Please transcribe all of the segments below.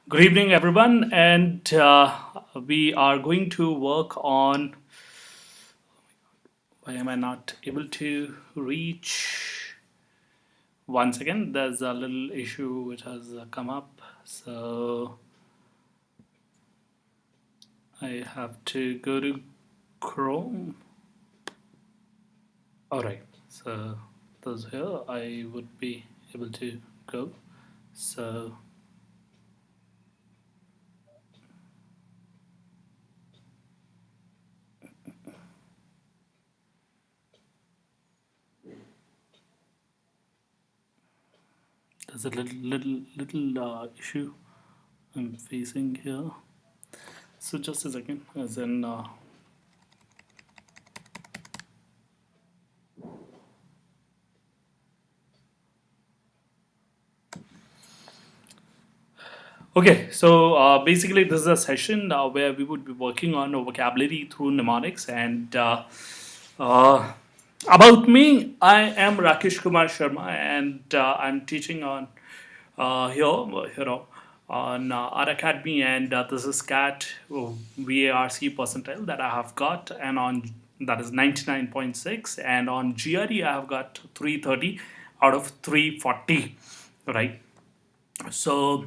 Good evening, everyone, and we are going to work on. Why am I not able to reach? Once again, there's a little issue which has come up, so I have to go to Chrome. All right, so those here I would be able to go. So there's a little issue I'm facing here. So just a second, as in. Okay, so basically, this is a session where we would be working on vocabulary through mnemonics. And uh, about me, I am Rakesh Kumar Sharma, and I'm teaching on on Unacademy, and this is CAT VARC percentile that I have got, and on that is 99.6, and on GRE I have got 330 out of 340, right? So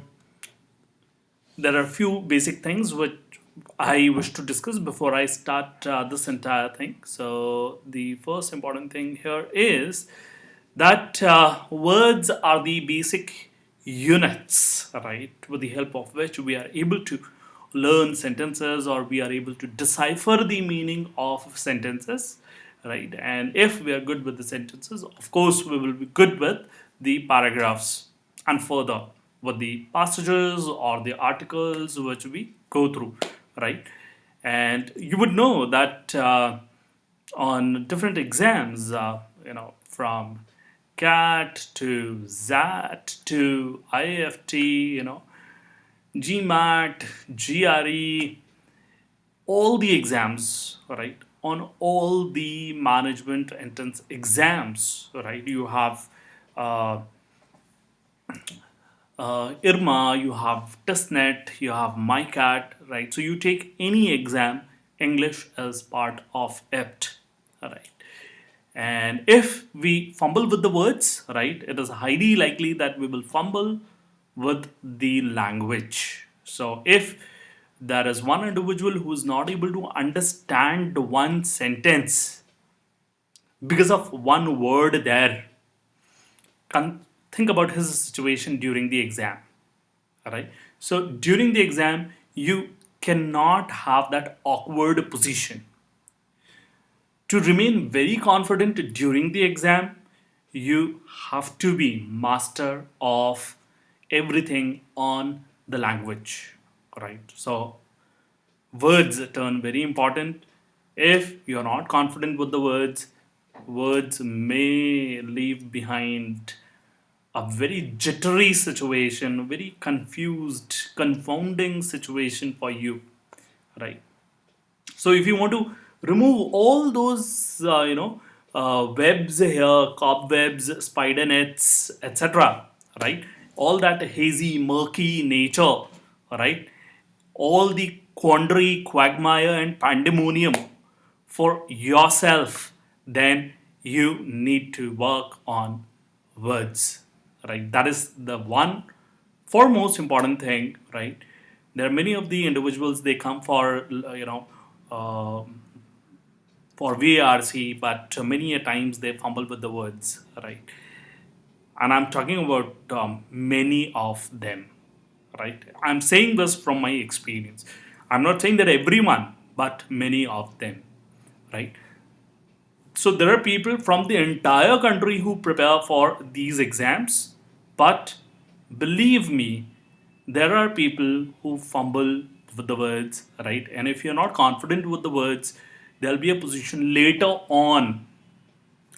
there are a few basic things which I wish to discuss before I start this entire thing. So, the first important thing here is that words are the basic units, right, with the help of which we are able to learn sentences or we are able to decipher the meaning of sentences, right? And if we are good with the sentences, of course, we will be good with the paragraphs and further with the passages or the articles which we go through, right? And you would know that on different exams, from CAT to ZAT to IFT, GMAT, GRE, all the exams, right? On all the management entrance exams, right? You have uh, IRMA, you have testnet, you have MyCat, right? So you take any exam, English is part of it, right? And if we fumble with the words, right, it is highly likely that we will fumble with the language. So if there is one individual who is not able to understand one sentence because of one word there, think about his situation during the exam, right? So during the exam, you cannot have that awkward position. To remain very confident during the exam, you have to be master of everything on the language, right? So words turn very important. If you're not confident with the words may leave behind a very jittery situation, very confused, confounding situation for you, right? So if you want to remove all those, webs here, cobwebs, spider nets, etc., right? All that hazy, murky nature, right? All the quandary, quagmire, and pandemonium for yourself, then you need to work on words, right? That is the one foremost important thing, right? There are many of the individuals, they come for uh, for VARC, but many a times they fumble with the words, right? And I'm talking about many of them, right? I'm saying this from my experience. I'm not saying that everyone, but many of them, right? So there are people from the entire country who prepare for these exams, but believe me, there are people who fumble with the words, right? And if you're not confident with the words, there'll be a position later on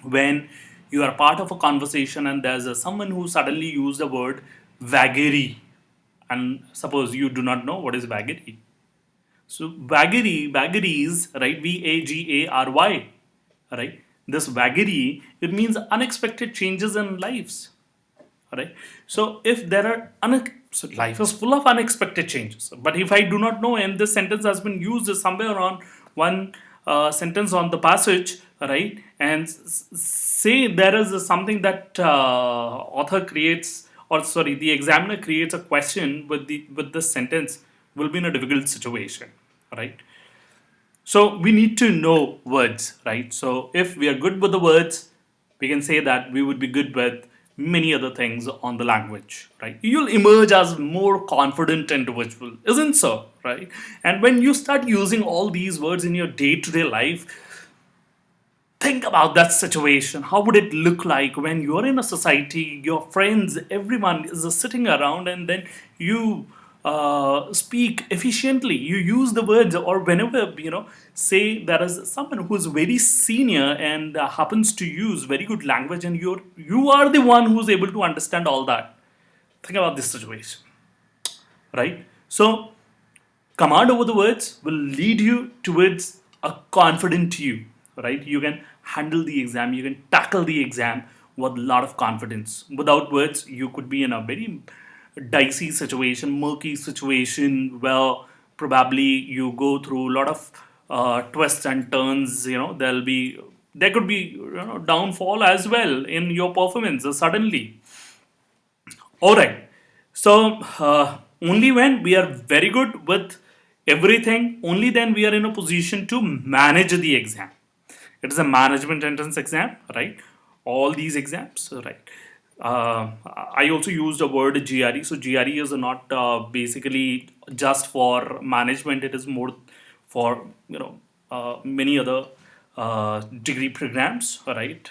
when you are part of a conversation and there's someone who suddenly used the word vagary, and suppose you do not know what is vagary. So vagaries, right? VAGARY, right? This vagary, it means unexpected changes in lives, right? So if there are So life is full of unexpected changes. But if I do not know, and this sentence has been used somewhere on one sentence on the passage, right? And say there is something that author creates, or sorry, the examiner creates a question with the sentence, will be in a difficult situation, right? So we need to know words, right? So if we are good with the words, we can say that we would be good with many other things on the language, right? You'll emerge as more confident individual, isn't so, right? And when you start using all these words in your day-to-day life, think about that situation. How would it look like when you're in a society, your friends, everyone is sitting around, and then you speak efficiently. You use the words, or whenever say there is someone who is very senior and happens to use very good language, and you are the one who's able to understand all that. Think about this situation, right? So command over the words will lead you towards a confident you, right? You can handle the exam, you can tackle the exam with a lot of confidence. Without words, you could be in a very dicey situation, murky situation, where probably you go through a lot of twists and turns. There could be downfall as well in your performance suddenly. All right. So only when we are very good with everything, only then we are in a position to manage the exam. It is a management entrance exam, right? All these exams, right? I also used a word GRE. So GRE is not basically just for management. It is more for many other degree programs, right?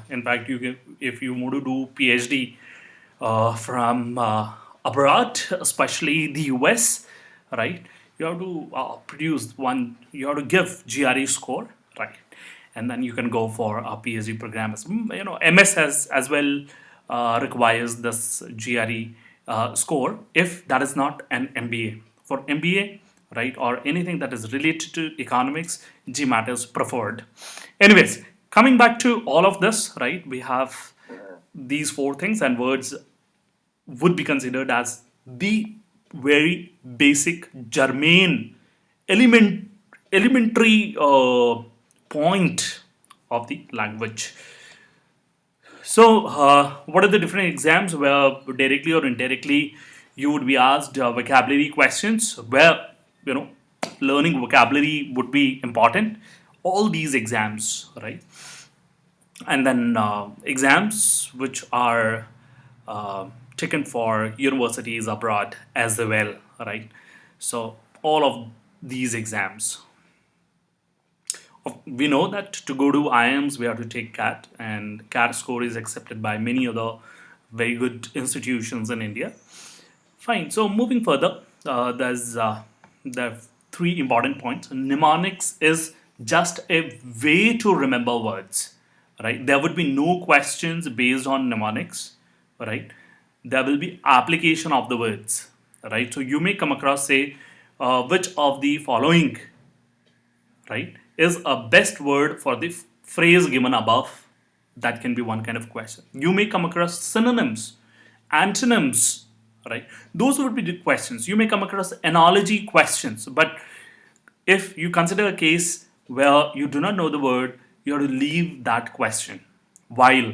In fact, if you want to do PhD from abroad, especially the US, right? You have to produce one. You have to give GRE score, right? And then you can go for a PhD program. MS has as well requires this GRE score if that is not an MBA. For MBA, right, or anything that is related to economics, GMAT is preferred. Anyways, coming back to all of this, right, we have these four things, and words would be considered as the very basic germane element elementary point of the language. So what are the different exams where directly or indirectly you would be asked vocabulary questions, where you know learning vocabulary would be important? All these exams, right? And then exams which are taken for universities abroad as well, right? So all of these exams, we know that to go to IIMs we have to take CAT, and CAT score is accepted by many other very good institutions in India. Fine. So moving further, there are three important points. Mnemonics is just a way to remember words, right? There would be no questions based on mnemonics, right? There will be application of the words, right? So you may come across, say, which of the following, right, is a best word for the phrase given above. That can be one kind of question. You may come across synonyms, antonyms, right? Those would be the questions. You may come across analogy questions, but if you consider a case where you do not know the word, you have to leave that question. While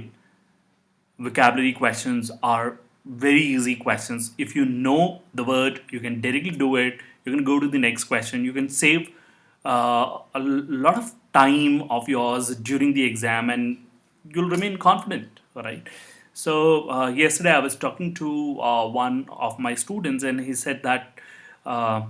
vocabulary questions are very easy questions, if you know the word, you can directly do it. You can go to the next question. You can save a lot of time of yours during the exam, and you'll remain confident, right? So yesterday I was talking to one of my students, and he said that uh,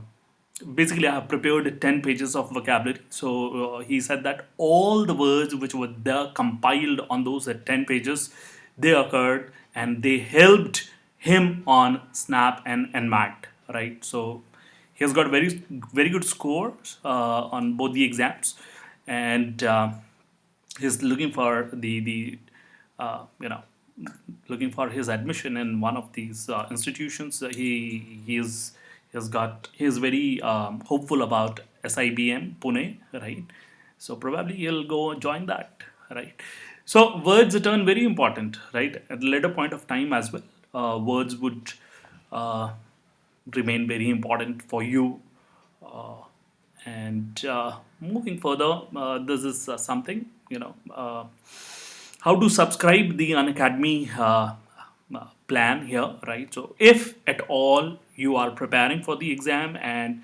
basically I have prepared 10 pages of vocabulary. So he said that all the words which were there compiled on those 10 pages, they occurred and they helped him on snap and mat, right? So he has got very good scores on both the exams, and he's looking for the uh, you know looking for his admission in one of these institutions. He is very hopeful about SIBM Pune, right? So probably he'll go join that, right? So words turn very important, right? At a later point of time as well, words would uh, remain very important for you. Uh, and moving further, this is something, how to subscribe the Unacademy plan here, right? So, if at all you are preparing for the exam and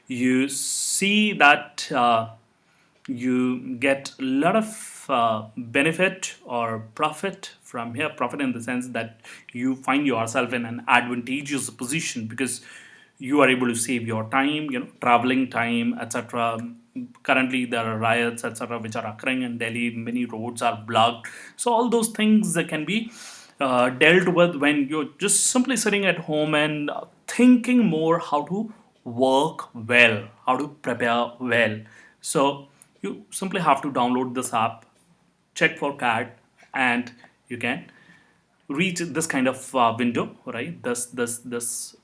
you see that you get a lot of benefit or profit from here, profit in the sense that you find yourself in an advantageous position because you are able to save your time, traveling time, etc. Currently there are riots, etc., which are occurring in Delhi. Many roads are blocked, so all those things that can be dealt with when you're just simply sitting at home and thinking more how to work well, how to prepare well. So you simply have to download this app, check for CAT, and you can reach this kind of window, right? This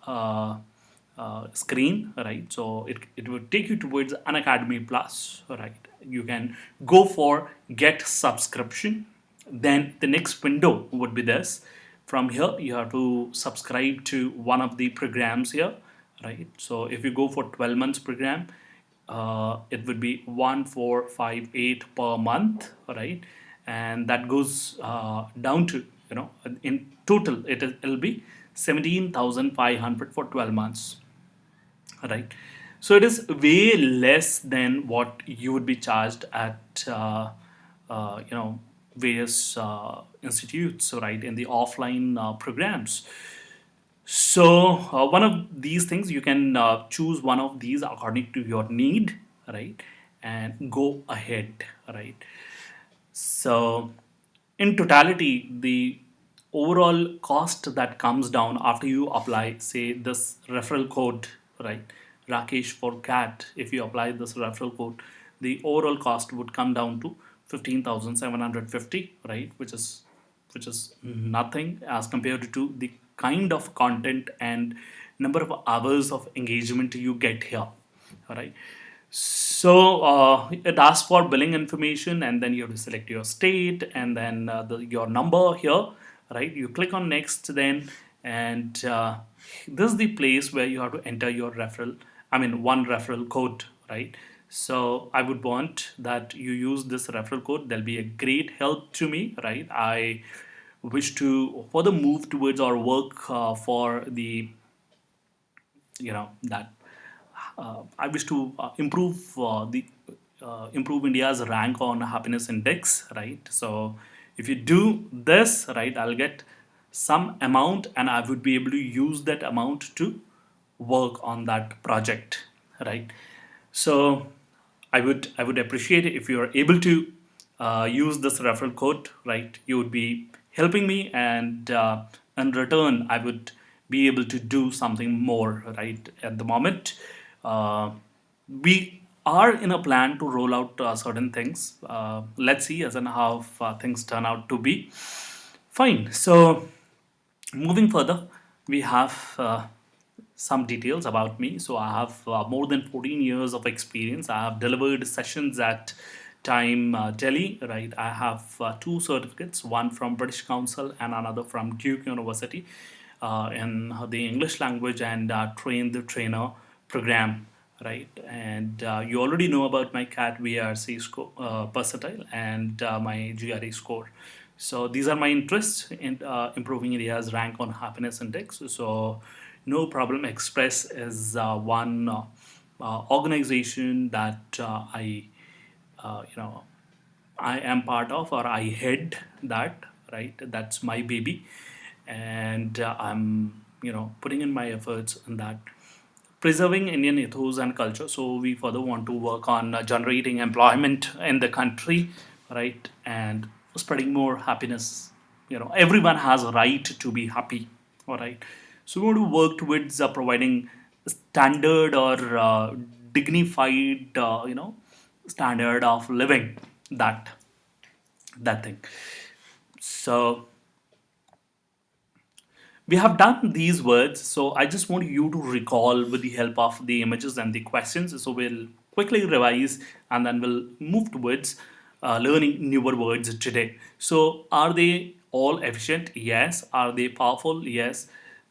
screen, right? So it will take you towards an Academy Plus, right? You can go for get subscription. Then the next window would be this. From here, you have to subscribe to one of the programs here, right? So if you go for 12 months program, it would be 1458 per month, right? And that goes down to, in total it'll be 17,500 for 12 months, right? So it is way less than what you would be charged at various institutes, right, in the offline programs. So one of these things you can choose one of these according to your need, right, and go ahead, right. So in totality, the overall cost that comes down after you apply, say, this referral code, right, Rakesh for CAT, if you apply this referral code, the overall cost would come down to 15,750, right, which is nothing as compared to the kind of content and number of hours of engagement you get here. All right. So it asks for billing information, and then you have to select your state and then your number here, right? You click on next, then, and this is the place where you have to enter your referral. I mean, one referral code, right? So I would want that you use this referral code. There'll be a great help to me, right? I wish to further move towards our work for the that I wish to improve India's rank on happiness index, right? So if you do this, right, I'll get some amount, and I would be able to use that amount to work on that project, right? So I would appreciate it if you are able to use this referral code, right? You would be helping me, and in return, I would be able to do something more, right? At the moment, uh, we are in a plan to roll out certain things. Let's see as and how things turn out to be. Fine. So moving further, we have some details about me. So I have more than 14 years of experience. I have delivered sessions at Time Delhi, right? I have two certificates, one from British Council and another from Duke University in the English language and train the trainer program, right? And you already know about my CAT VRC score, percentile, and my GRE score. So these are my interests in improving India's rank on happiness index. So no problem express is one organization that I am part of, or I head that, right? That's my baby, and I'm putting in my efforts in that, preserving Indian ethos and culture. So we further want to work on generating employment in the country, right, and spreading more happiness. Everyone has a right to be happy. All right. So we want to work towards providing standard or dignified, standard of living. That thing. So we have done these words, so I just want you to recall with the help of the images and the questions. So we'll quickly revise and then we'll move towards learning newer words today. So are they all efficient? Yes. Are they powerful? Yes.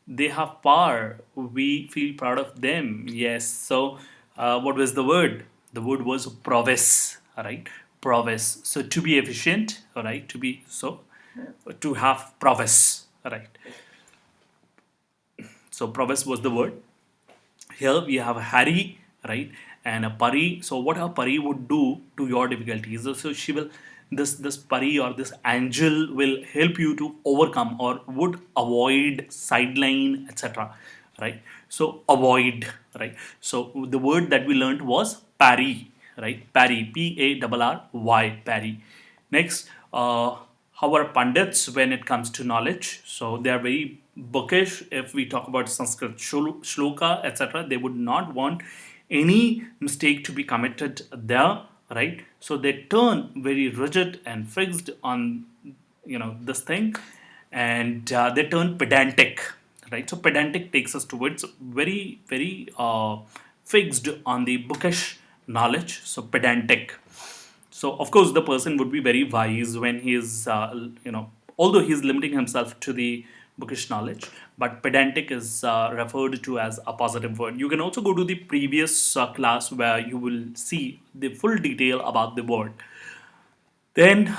they have power. We feel proud of them. Yes. So, what was the word? The word was prowess. All right, prowess. So to be efficient. All right, to be so to have prowess. All right. So prowess was the word. Here we have a Harry, right, and a Pari. So what a Pari would do to your difficulties? So she will, this Pari or this angel will help you to overcome or would avoid sideline, etc. Right. So avoid, right. So the word that we learned was parry, right? Parry, Parry, parry. Next, how are pundits when it comes to knowledge? So they are very bookish. If we talk about Sanskrit shloka, etc., they would not want any mistake to be committed there, right? So they turn very rigid and fixed on, this thing, and they turn pedantic, right? So pedantic takes us towards very, very fixed on the bookish knowledge. So pedantic. So of course the person would be very wise when he is, although he is limiting himself to the bookish knowledge, but pedantic is referred to as a positive word. You can also go to the previous class where you will see the full detail about the word. Then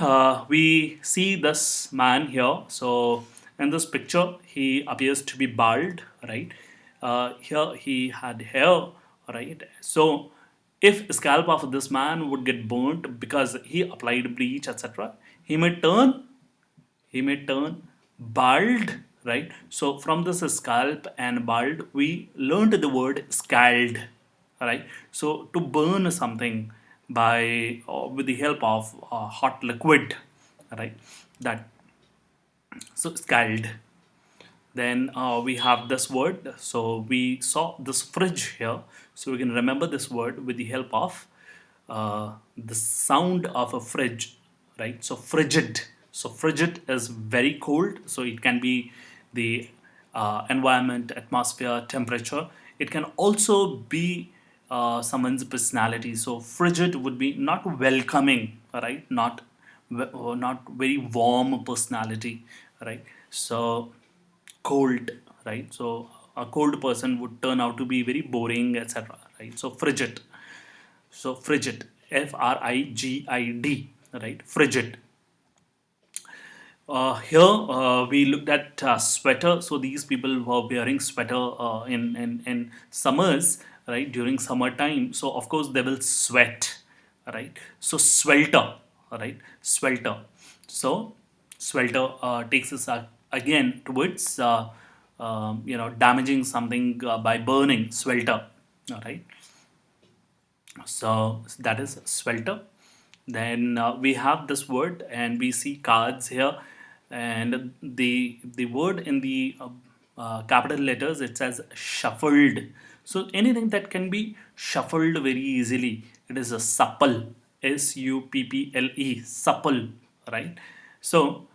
we see this man here. So in this picture, he appears to be bald, right? Here he had hair, right? So if scalp of this man would get burnt because he applied bleach, etc., he may turn he may turn bald, right? So from this scalp and bald, we learned the word scald, right? So to burn something by with the help of hot liquid, right? That so scald. Then we have this word. So we saw this fridge here. So we can remember this word with the help of the sound of a fridge, right? So frigid. So frigid is very cold. So it can be the environment, atmosphere, temperature. It can also be someone's personality. So frigid would be not welcoming, right? Not very warm personality, right? So cold, right? So a cold person would turn out to be very boring, etc., right? So frigid. So frigid, Frigid, right? Frigid. Here we looked at sweater. So these people were wearing sweater in summers, right? During summertime. So of course they will sweat, right? So swelter, right? Swelter. So swelter takes us again towards damaging something by burning. Swelter, all right? So that is swelter. Then we have this word, and we see cards here, and the word in the capital letters, it says shuffled. So anything that can be shuffled very easily, it is a supple, Supple, supple, right? So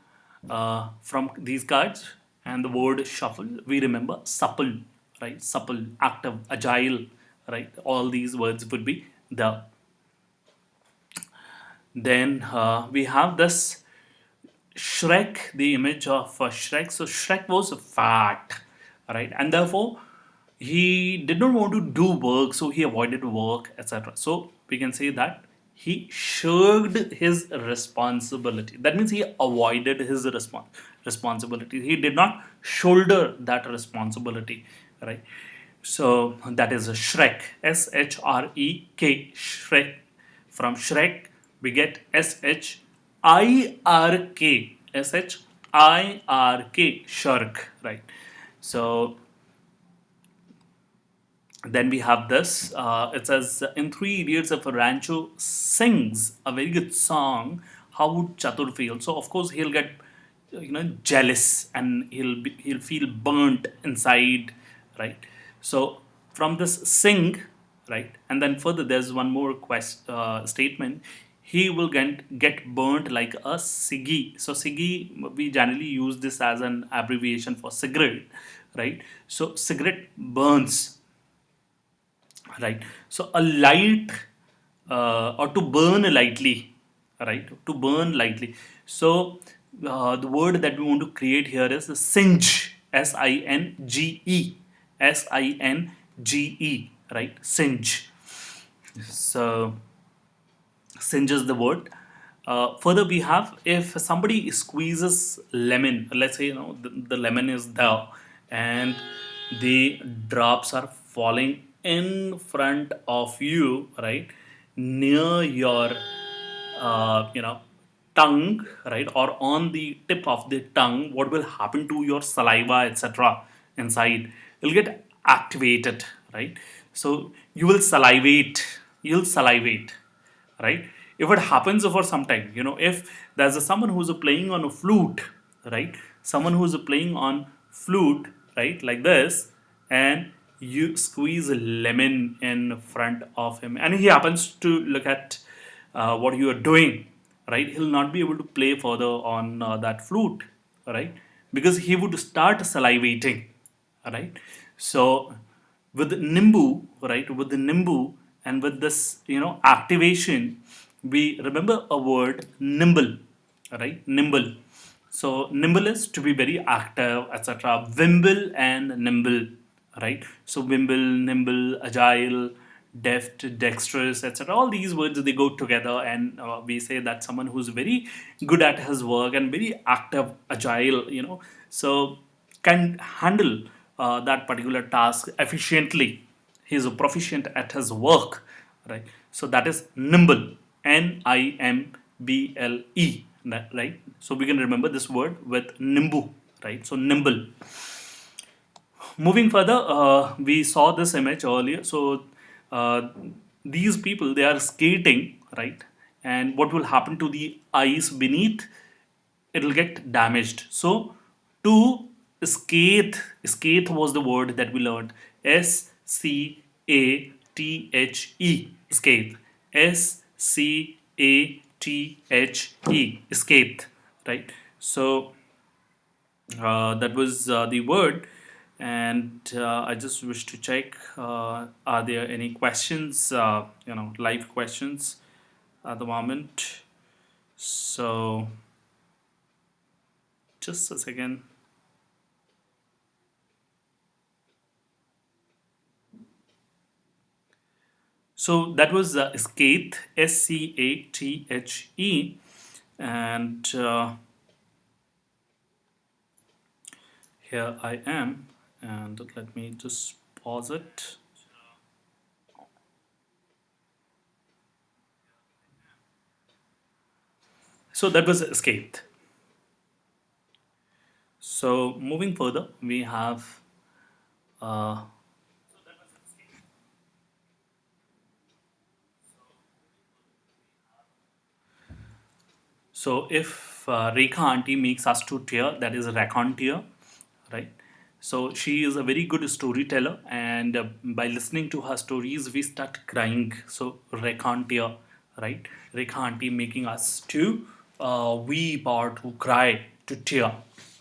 from these cards and the word shuffle, we remember supple, right? Supple, active, agile, right? All these words would be the. Then we have this Shrek, the image of Shrek. So Shrek was fat, right? And therefore he did not want to do work, so he avoided work, etc. So we can say that he shirked his responsibility. That means he avoided his responsibility. He did not shoulder that responsibility, right? So that is a Shrek, Shrek, Shrek. From Shrek, we get Shirk, Shirk, right? So then we have this. It says in Three Idiots, if a Rancho sings a very good song, how would Chatur feel? So of course he'll get jealous, and he'll feel burnt inside, right? So from this sing, right, and then further there's one more statement. He will get burnt like a Siggy. So Siggy, we generally use this as an abbreviation for cigarette, right? So cigarette burns, right? So a light, or to burn lightly, right? To burn lightly. So the word that we want to create here is singe, Singe, Singe, right? Singe. So singes the word. Further, we have if somebody squeezes lemon, let's say the lemon is there, and the drops are falling in front of you, right, near your tongue, right, or on the tip of the tongue. What will happen to your saliva, etc., inside? It'll get activated, right? So you'll salivate, right? If it happens for some time, if there's someone who's playing on a flute, right, someone who's playing on flute, right, like this, and you squeeze a lemon in front of him, and he happens to look at what you are doing, right, he'll not be able to play further on that flute, right, because he would start salivating, right? So with nimbu, right, with the nimbu and with this, activation, we remember a word nimble, right? Nimble. So nimble is to be very active, etc. Wimble and nimble, right? So wimble, nimble, agile, deft, dexterous, etc. All these words they go together, and we say that someone who's very good at his work and very active, agile, so can handle that particular task efficiently. He is proficient at his work, right? So that is nimble, Nimble, right? So we can remember this word with nimbu, right? So nimble. Moving further, we saw this image earlier. So uh, these people they are skating, right? And what will happen to the ice beneath? It'll get damaged. So to skate was the word that we learned. Scathe, skate. Scathe, skate, right? So that was the word, and I just wish to check are there any questions, live questions at the moment. So just a second. So that was Scathe, Scathe, and here I am, and let me just pause it. So that was Scathe. So moving further, we have uh, so if Rekha auntie makes us to tear, that is raconteur, right? So she is a very good storyteller, and by listening to her stories, we start crying. So raconteur, right? Rekha auntie making us to weep or to cry, to tear,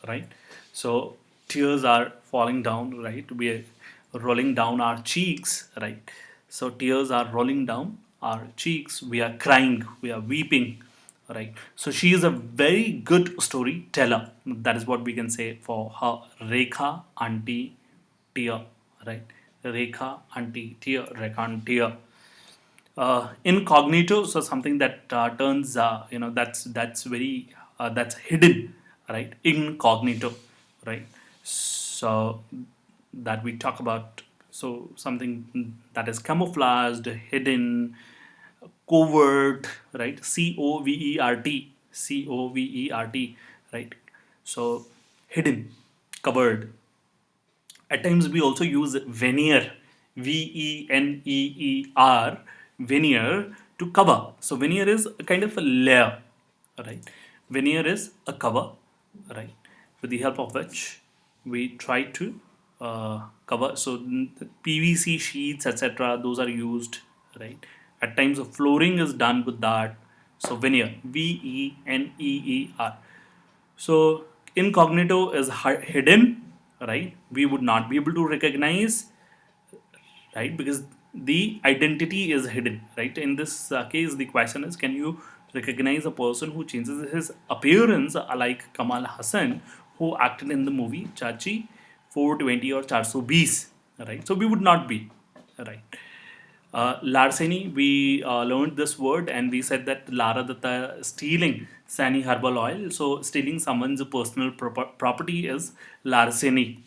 right? So tears are falling down, right? We are rolling down our cheeks, right? So tears are rolling down our cheeks. We are crying. We are weeping, right? So she is a very good storyteller. That is what we can say for her. Rekha auntie tear, right? Rekha auntie tear, raconteur. Incognito, so something that turns that's very that's hidden, right? Incognito, right? So that we talk about, so something that is camouflaged, hidden, covert, right? Covert, right? So hidden, covered. At times we also use veneer, Veneer, veneer, to cover. So veneer is a kind of a layer, right? Veneer is a cover, right? With the help of which we try to cover. So the PVC sheets, etc., those are used, right? At times the flooring is done with that. So veneer, Veneer. So incognito is hidden, right? We would not be able to recognize, right? Because the identity is hidden, right? In this case, the question is, can you recognize a person who changes his appearance like Kamal Hassan, who acted in the movie Chachi? 420 or 420, right? So we would not be, right? Larceny, we learned this word and we said that Lara Datta stealing Sani herbal oil. So stealing someone's personal property is larceny.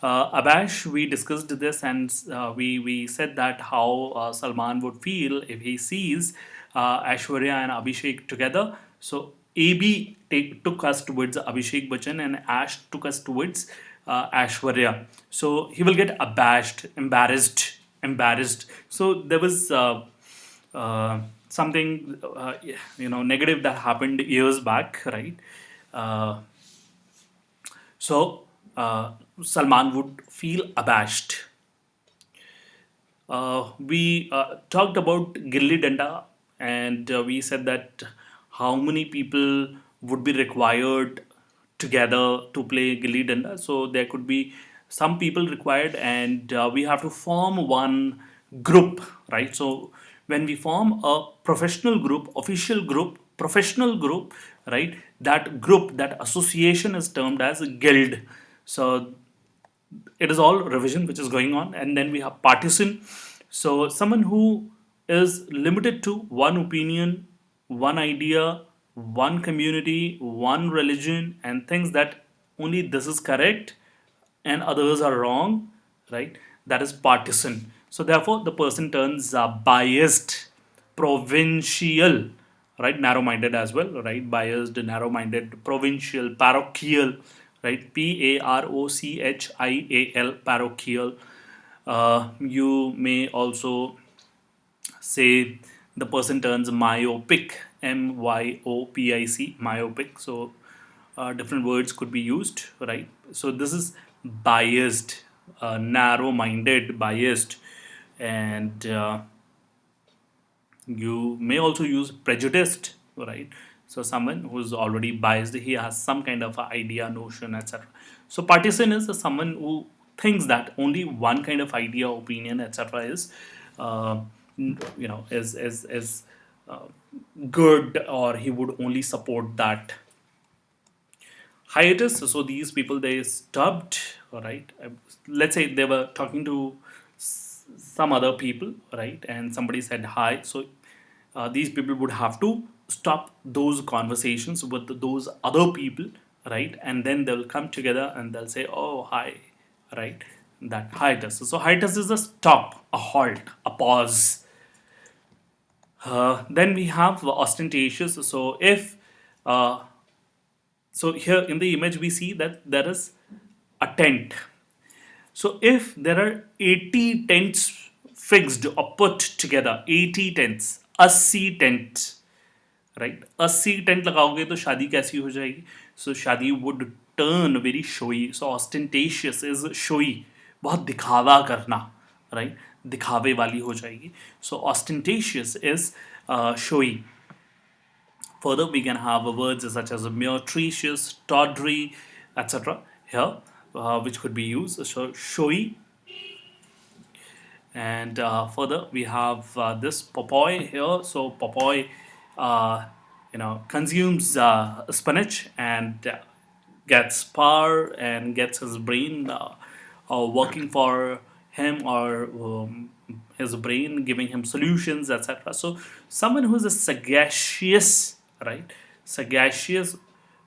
Abash, we discussed this and we said that how Salman would feel if he sees Aishwarya and Abhishek together. So AB took us towards Abhishek Bachchan and Ash took us towards Aishwarya. So he will get abashed, embarrassed. So there was something negative that happened years back, right? Uh, so Salman would feel abashed. We talked about Gilli Danda and we said that how many people would be required together to play Gilli Danda. So there could be some people required and we have to form one group, right? So when we form a professional group, official group, professional group, right? That group, that association is termed as a guild. So it is all revision which is going on, and then we have partisan. So someone who is limited to one opinion, one idea, one community, one religion, and thinks that only this is correct and others are wrong, right? That is partisan. So therefore the person turns biased, provincial, right? Narrow-minded as well, right? Biased, narrow-minded, provincial, parochial, right? Parochial, parochial. You may also say the person turns myopic, myopic, myopic. So different words could be used, right? So this is biased, narrow-minded, biased, and you may also use prejudiced, right? So someone who's already biased, he has some kind of idea, notion, etc. So partisan is someone who thinks that only one kind of idea, opinion, etc. is uh, is uh, good, or he would only support that. Hiatus, so these people, they stubbed, right? Let's say they were talking to some other people, right? And somebody said hi. So these people would have to stop those conversations with those other people, right? And then they'll come together and they'll say, oh, hi, right? That hiatus. So hiatus is a stop, a halt, a pause. Then we have ostentatious. So if so here in the image we see that there is a tent. So if there are 80 tents fixed or put together, 80 tents, 80 tents, right 80 tent लगाओगे तो शादी कैसी हो जाएगी. So शादी would turn very showy. So ostentatious is showy, बहुत दिखावा करना, राइट, दिखावे वाली हो जाएगी. So ostentatious is showy. Further, we can have words such as meretricious, tawdry, etc. here, which could be used. So, showy. And further, we have this Popoy here. So, Popoy, consumes spinach and gets power and gets his brain working for him, or his brain giving him solutions, etc. So, someone who is a sagacious, right? Sagacious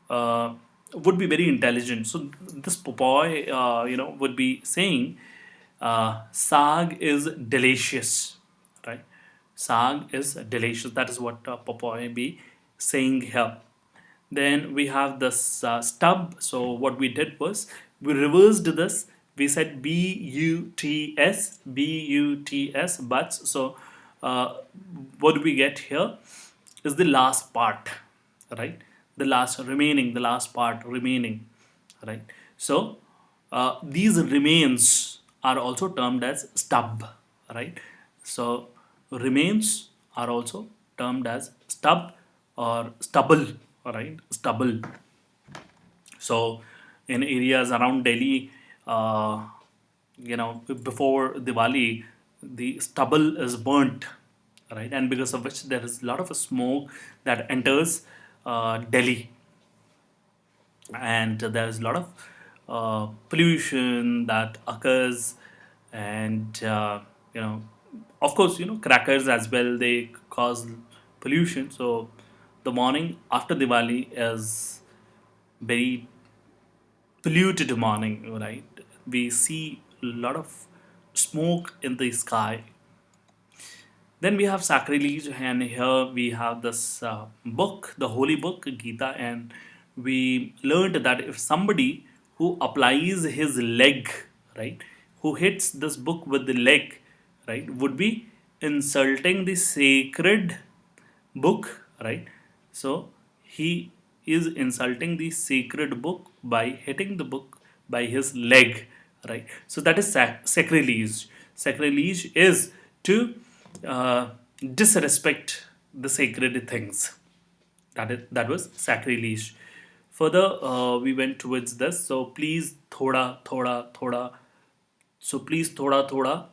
would be very intelligent. So, this Popoy, would be saying, sag is delicious, right? Sag is delicious. That is what Popoy be saying here. Then we have this stub. So what we did was we reversed this. We said buts, buts, buts. So what do we get here is the last part, right? The last part remaining, right? So these remains are also termed as stub, right? So remains are also termed as stub or stubble, right? Stubble. So in areas around Delhi, before Diwali, the stubble is burnt, right? And because of which there is a lot of smoke that enters Delhi, and there is a lot of pollution that occurs, and you know, of course, crackers as well, they cause pollution. So the morning after Diwali is very polluted morning, right? We see a lot of smoke in the sky. Then we have Sacrilege, and here we have this book, the holy book, Gita, and we learned that if somebody who applies his leg, right, who hits this book with the leg, right, would be insulting the sacred book, right? So he is insulting the sacred book by hitting the book by his leg, right? So that is sacrilege. Sacrilege is to uh, disrespect the sacred things. That was sacrilege. Further, we went towards this. So please, thoda, thoda, thoda. So please, thoda, thoda.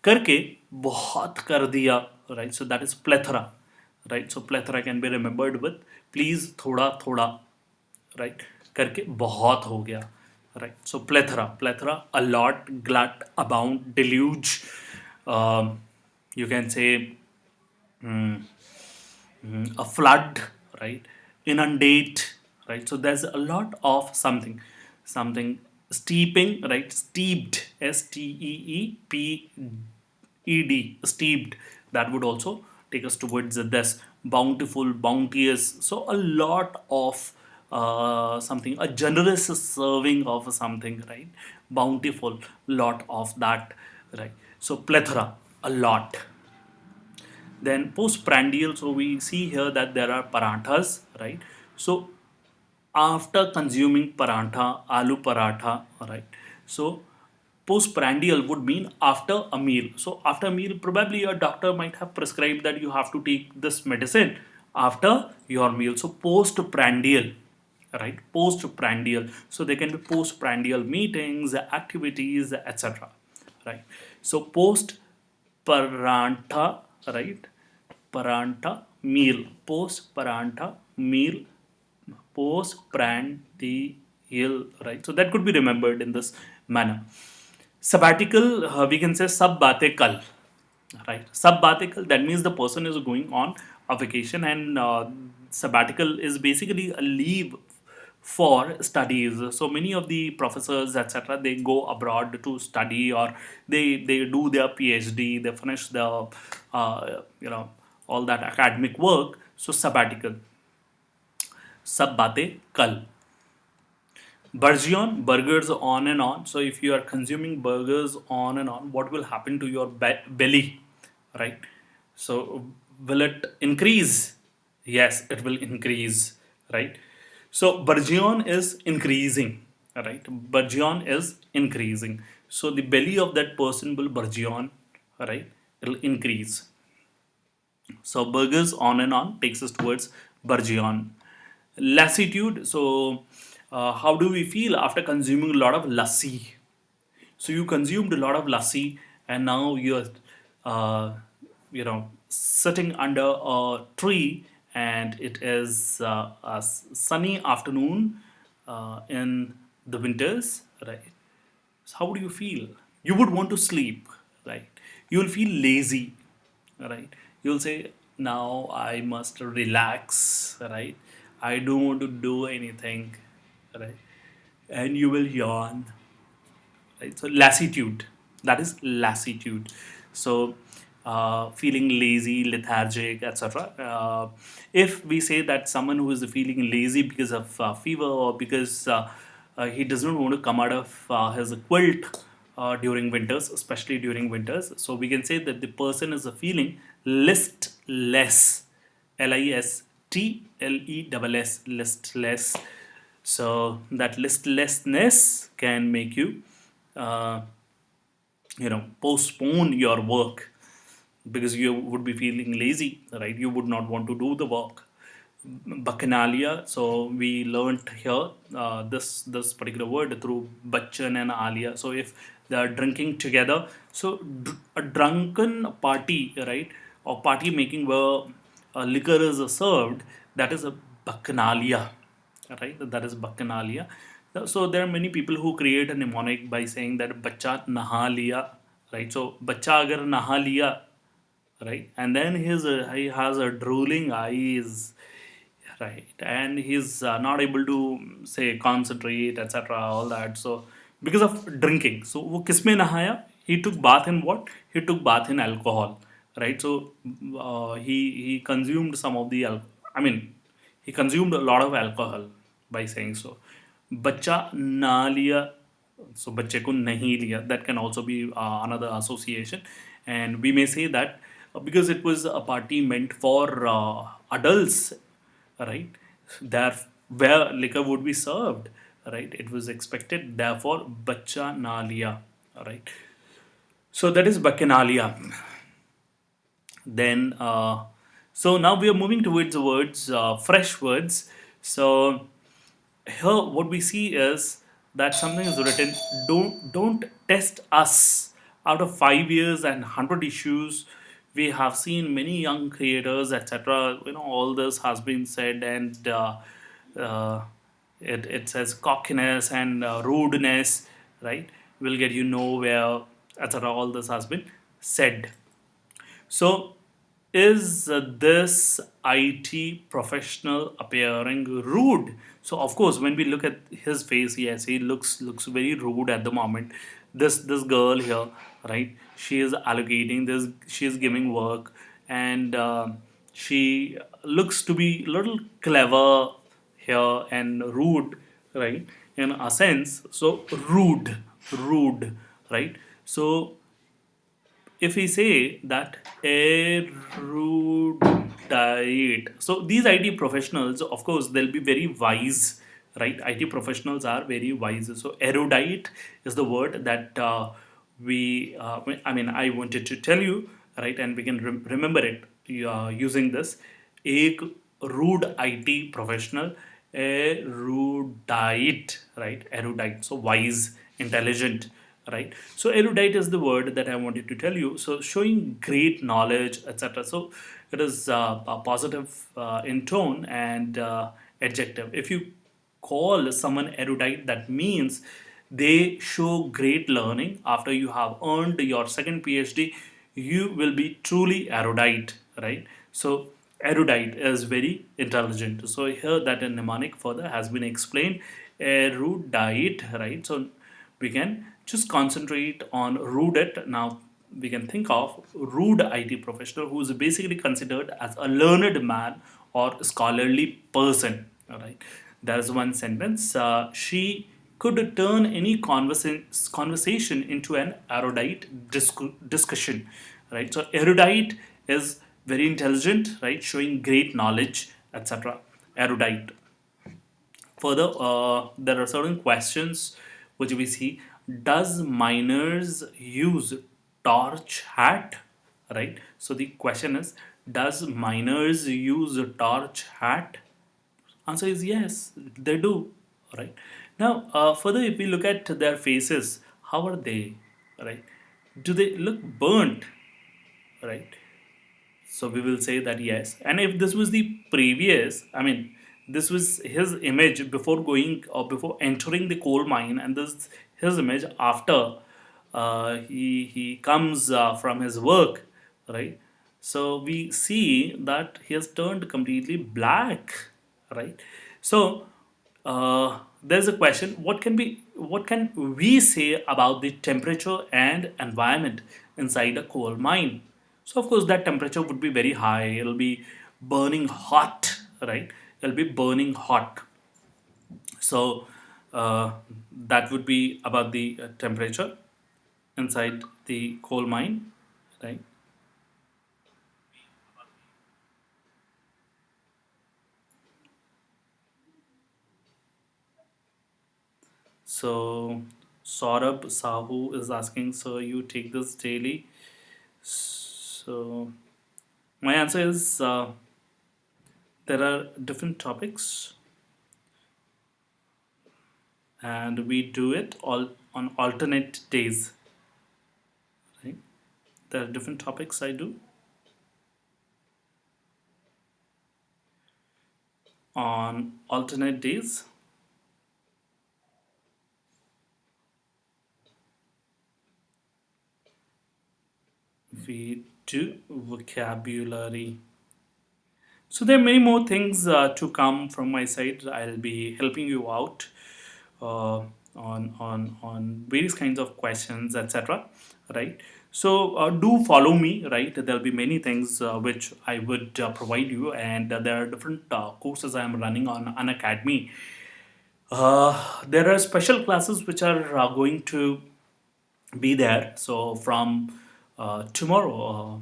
करके बहुत कर दिया, right? So that is plethora, right? So plethora can be remembered with please थोड़ा थोड़ा, right? करके बहुत हो गया, right? So plethora, a lot, glut, abound, deluge, you can say a flood, right? Inundate, right? So there's a lot of something steeping, right? Steeped, steeped, steeped. That would also take us towards this bountiful, bounteous. So a lot of something, a generous serving of something, right? Bountiful, lot of that, right? So plethora, a lot. Then postprandial, so we see here that there are paranthas, right? So after consuming parantha, aloo paratha, right? So postprandial would mean after a meal. So after a meal, probably your doctor might have prescribed that you have to take this medicine after your meal. So postprandial, right? Postprandial. So there can be postprandial meetings, activities, etc. Right? So post parantha, right? Parantha meal, post parantha meal, post prandial, right? So that could be remembered in this manner. Sabbatical, we can say sabbatical, right? Sabbatical, that means the person is going on a vacation, and sabbatical is basically a leave for studies. So many of the professors, etc., they go abroad to study, or they do their PhD, they finish the all that academic work. So sabbatical, sabbatical. Burgeon, burgers on and on. So if you are consuming burgers on and on, what will happen to your belly, right? So will it increase? Yes, it will increase, right? So burgeon is increasing, right? Burgeon is increasing. So the belly of that person will burgeon, right? It'll increase. So burgers on and on takes us towards burgeon. Lassitude. So how do we feel after consuming a lot of lassi? So you consumed a lot of lassi, and now you're, sitting under a tree, and it is a sunny afternoon in the winters, right? So how would you feel? You would want to sleep, right? You will feel lazy, right? You'll say, now I must relax, right? I don't want to do anything, right? And you will yawn, right? So lassitude, that is lassitude. So feeling lazy, lethargic, etc. If we say that someone who is feeling lazy because of fever, or because he doesn't want to come out of his quilt during winters, especially during winters, so we can say that the person is feeling listless, listless, listless. So that listlessness can make you uh, postpone your work, because you would be feeling lazy, right? You would not want to do the work. Bacchanalia, so we learnt here this particular word through Bachchan and Alia. So if they are drinking together, so a drunken party, right, or party making where liquor is served, that is a Bacchanalia, right? That is Bacchanalia. So there are many people who create a mnemonic by saying that "bacha naha liya," right? So "bacha agar naha liya," right, and then he has a drooling eyes, right, and he's not able to say concentrate, etc. All that. So because of drinking, so वो किसमें नहाया? He took bath in what? He took bath in alcohol, right? So he consumed some of the I mean, he consumed a lot of alcohol by saying so. बच्चा ना लिया, so बच्चे को नहीं लिया, that can also be another association. And we may say that because it was a party meant for adults, right, there where liquor would be served, right, it was expected, therefore bachcha na liya, right. So that is Bacchanalia. Then so now we are moving towards the words, fresh words. So here what we see is that something is written, don't test us. Out of 5 years and 100 issues, we have seen many young creators, etc. All this has been said, and uh, it says cockiness and rudeness, right, will get you nowhere, etc. All this has been said. So, is this IT professional appearing rude? So, of course, when we look at his face, yes, he looks very rude at the moment. This girl here, right? She is allocating this. She is giving work, and she looks to be a little clever here and rude, right? In a sense, so rude, right? So if we say that erudite, so these IT professionals, of course, they'll be very wise, right? IT professionals are very wise. So erudite is the word that I mean, I wanted to tell you, right, and we can remember it using this. एक rude IT professional, erudite, right? Erudite, so wise, intelligent, right? So erudite is the word that I wanted to tell you. So showing great knowledge, etc. So it is a positive in tone and adjective. If you call someone erudite, that means they show great learning. After you have earned your second PhD, you will be truly erudite, right? So erudite is very intelligent. So here that a mnemonic further has been explained. Erudite, right? So we can just concentrate on rude. Now we can think of rude IT professional who is basically considered as a learned man or scholarly person. All right, there's one sentence. She could turn any conversation into an erudite discussion. Right, so erudite is very intelligent, right, showing great knowledge, etc. Erudite. Further, there are certain questions which we see. Does miners use torch hat? Right. So the question is, does miners use torch hat? Answer is yes, they do. Right. Now, further, if we look at their faces, how are they? Right. Do they look burnt? Right. So we will say that yes. And if this was the previous, I mean, this was his image before going or before entering the coal mine, and this his image after he comes from his work, right? So we see that he has turned completely black, right? So there's a question: what can we say about the temperature and environment inside a coal mine? So of course that temperature would be very high. It'll be burning hot, right? It'll be burning hot. So that would be about the temperature inside the coal mine, right? So Saurabh Sahu is asking, so you take this daily? So my answer is there are different topics, and we do it all on alternate days. Right? There are different topics I do on alternate days. we do vocabulary. So there are many more things to come from my side. I'll be helping you out uh, on various kinds of questions, etc. Right. So do follow me. Right. There'll be many things which I would provide you, and there are different courses I am running on Unacademy. There are special classes which are going to be there. So from tomorrow,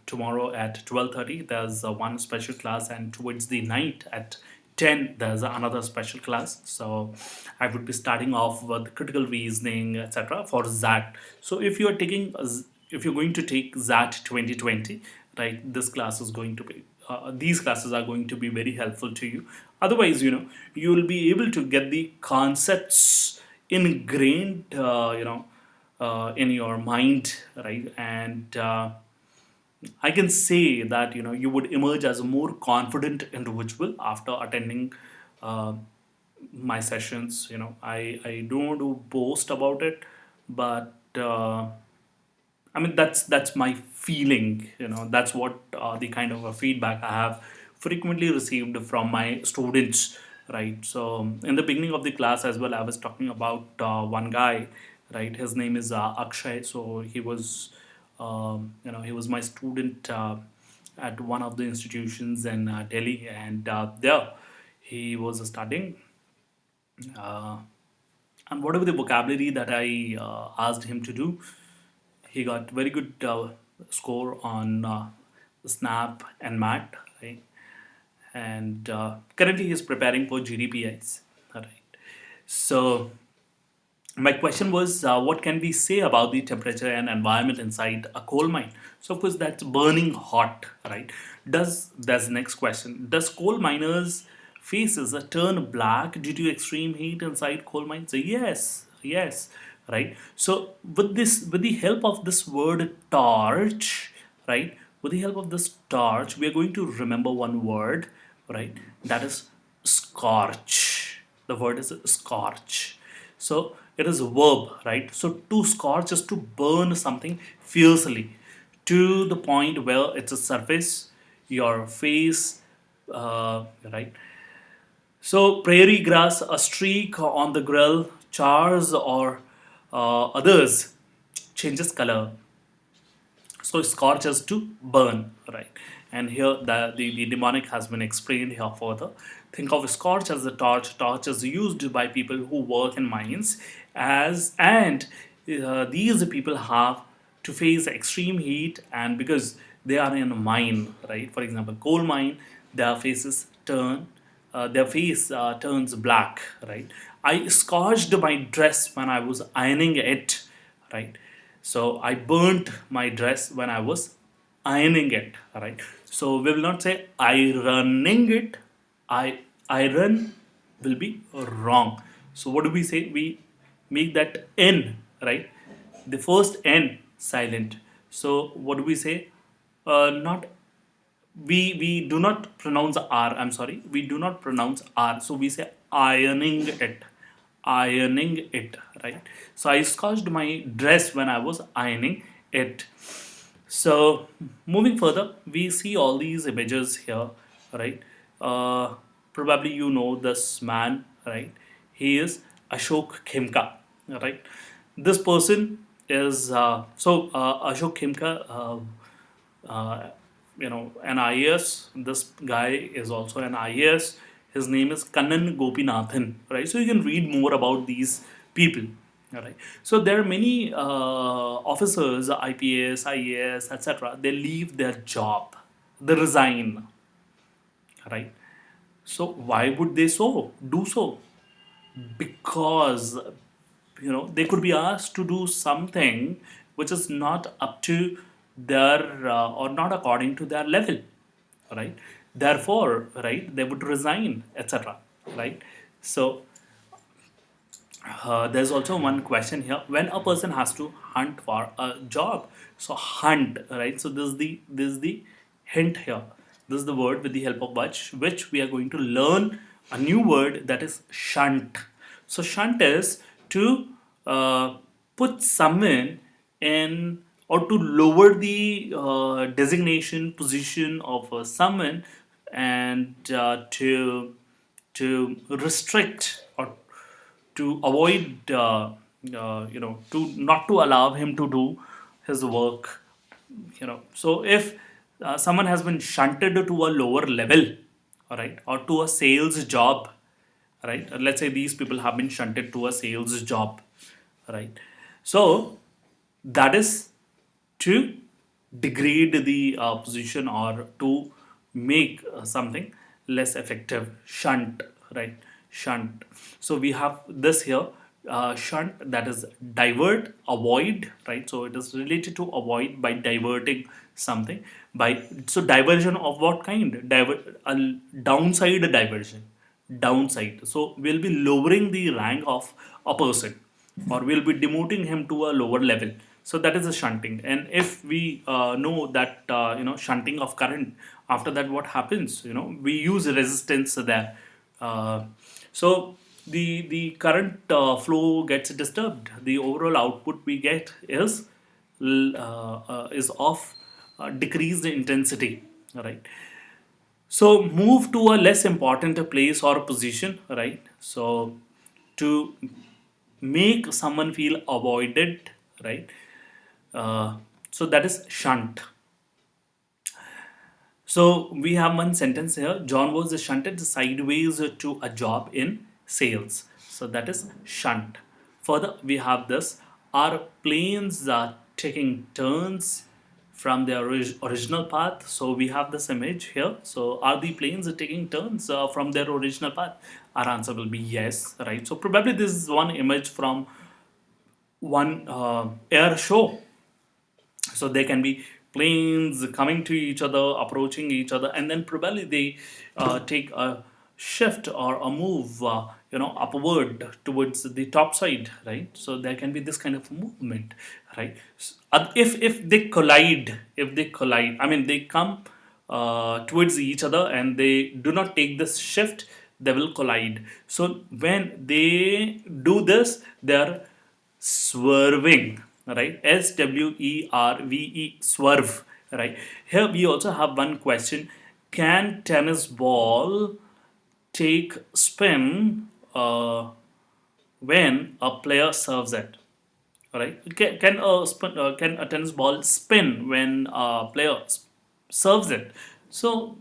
tomorrow at 12:30, there's one special class, and towards the night at 10, there's another special class. So I would be starting off with critical reasoning, etc. for ZAT. So if you're going to take ZAT 2020, right, this class is going to be. These classes are going to be very helpful to you. Otherwise, you will be able to get the concepts ingrained, in your mind, right? And I can say that you would emerge as a more confident individual after attending uh, my sessions. I don't want to boast about it, but I mean that's my feeling. That's what the kind of a feedback I have frequently received from my students. Right. So in the beginning of the class as well, I was talking about one guy. Right. His name is Akshay. So he was my student at one of the institutions in Delhi, and there he was studying. Uh, and whatever the vocabulary that I asked him to do, he got very good score on Snap and Mat, right? And currently he's preparing for GDPIs, right? So my question was, what can we say about the temperature and environment inside a coal mine? So of course that's burning hot, right? Does That's the next question. Does coal miners' faces turn black due to extreme heat inside coal mines? So yes, yes, right. So with the help of this word torch, right? With the help of this torch, we are going to remember one word, right? That is scorch. The word is scorch. So it is a verb, right? So to scorch is to burn something fiercely to the point where it's a surface, your face, right? So prairie grass, a streak on the grill, chars or others changes color. So scorch is to burn, right? And here the demonic has been explained here further. Think of scorch as a torch. Torch is used by people who work in mines, as and these people have to face extreme heat, and because they are in a mine, right? For example, coal mine, their face turns black, right? I scorched my dress when I was ironing it, right? So I burnt my dress when I was ironing it, right? So we will not say ironing it. Iron will be wrong. So what do we say? We make that N, right? The first N silent. So what do we say? Not we do not pronounce R. I'm sorry, we do not pronounce R. So we say ironing it, right? So I scotched my dress when I was ironing it. So moving further, we see all these images here, right? uh, Probably you know this man, right? He is Ashok Khemka, right? This person is Ashok Khemka, an IAS. This guy is also an IAS. His name is Kannan Gopinathan, right? So you can read more about these people. All right. So there are many officers, IPS, IAS, etc. They leave their job, they resign, right? So why would they do so? Because they could be asked to do something which is not up to their or not according to their level, right? Therefore, right, they would resign, etc., right? So there's also one question here: when a person has to hunt for a job. So hunt, right? So this is the hint here. This is the word with the help of which we are going to learn a new word, that is shunt. So shunt is to put someone in or to lower the designation position of someone, and to restrict or to avoid to not to allow him to do his work. So if someone has been shunted to a lower level, all right, or to a sales job, right, let's say these people have been shunted to a sales job, right, so that is to degrade the position or to make something less effective. Shunt, right? Shunt. So we have this here, shunt, that is divert, avoid, right? So it is related to avoid by diverting something. By so diversion of what kind? Divert, a downside diversion, downside. So we'll be lowering the rank of a person, or we'll be demoting him to a lower level. So that is a shunting. And if we know that shunting of current, after that what happens? We use resistance there. Uh, so the current flow gets disturbed. The overall output we get is of decreased intensity, right? So move to a less important place or position, right? So to make someone feel avoided, right? So that is shunt. So we have one sentence here. John was shunted sideways to a job in sales. So that is shunt. Further, we have this. Our planes are taking turns from their original path. So we have this image here. So are the planes taking turns from their original path? Our answer will be yes, right? So probably this is one image from one air show. So there can be planes coming to each other, approaching each other, and then probably they take a shift or a move upward towards the top side, right? So there can be this kind of movement, right? If they collide, I mean they come towards each other and they do not take this shift, they will collide. So when they do this, they are swerving, right? Swerve, swerve, right? Here we also have one question. Can tennis ball take spin when a player serves it? Right? Can a tennis ball spin when a player serves it? So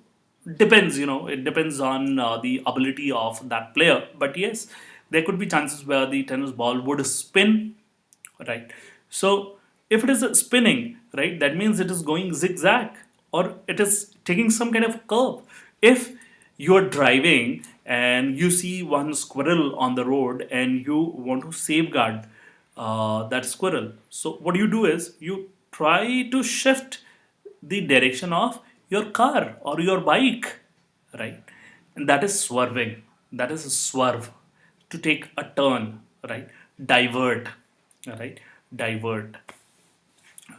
depends, it depends on the ability of that player. But yes, there could be chances where the tennis ball would spin, right? So if it is spinning, right, that means it is going zigzag, or it is taking some kind of curve. If you are driving and you see one squirrel on the road and you want to safeguard that squirrel, so what you do is you try to shift the direction of your car or your bike, right? And that is swerving. That is a swerve, to take a turn, right? Divert, right? Divert.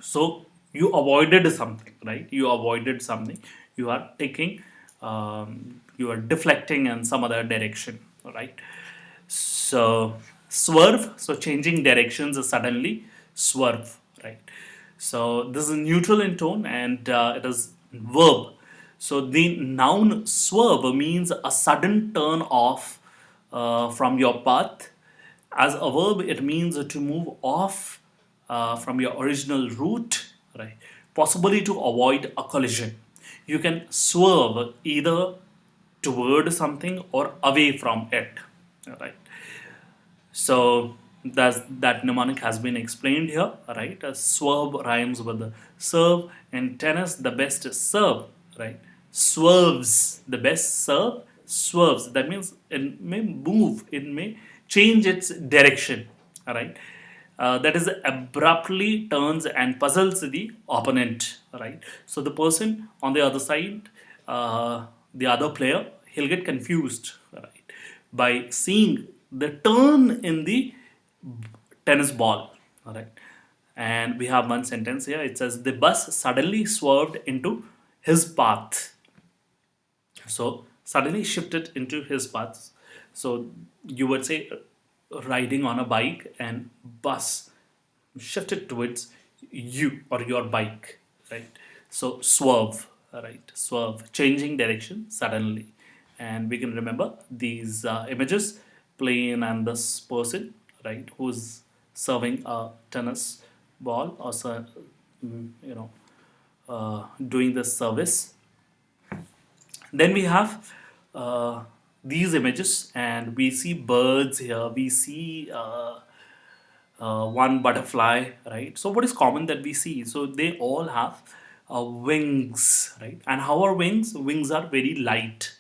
So you avoided something, right? You avoided something. You are taking, you are deflecting in some other direction, right? So swerve, so changing directions suddenly, swerve, right? So this is neutral in tone, and it is verb. So the noun swerve means a sudden turn off from your path. As a verb, it means to move off from your original route, right? Possibly to avoid a collision. You can swerve either toward something or away from it, right? So that mnemonic has been explained here, right? A swerve rhymes with the serve. In tennis, the best serve, right? Swerves, the best serve, swerves. That means it may move, it may change its direction, all right? That is abruptly turns and puzzles the opponent, right? So the person on the other side, the other player, he'll get confused, right, by seeing the turn in the tennis ball, all right? And we have one sentence here. It says the bus suddenly swerved into his path. So suddenly shifted into his path. So you would say riding on a bike and bus shifted towards you or your bike, right? So swerve, right? Swerve, changing direction suddenly. And we can remember these images, plane and this person, right, who's serving a tennis ball or you know doing this service. Then we have these images, and we see birds here. We see one butterfly, right? So what is common that we see? So they all have wings, right? And how are wings? Wings are very light,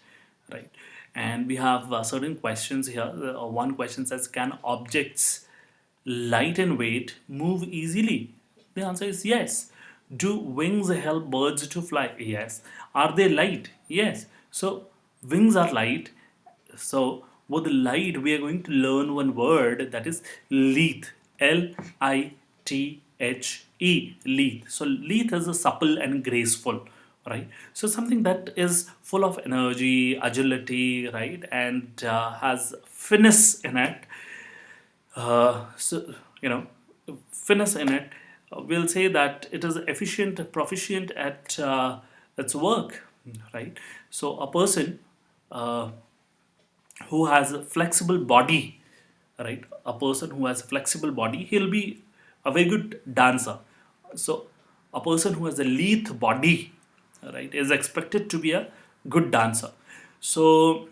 right? And we have certain questions here. One question says, can objects light in weight move easily? The answer is yes. Do wings help birds to fly? Yes. Are they light? Yes. So wings are light. So with light, we are going to learn one word, that is lithe. Lithe. Lithe. So lithe is a supple and graceful, right? So something that is full of energy, agility, right, and has finesse in it. So you know, finesse in it. We'll say that it is efficient, proficient at its work, right? So a person uh, who has a flexible body, right? A person who has a flexible body, he'll be a very good dancer. So a person who has a lithe body, right, is expected to be a good dancer. So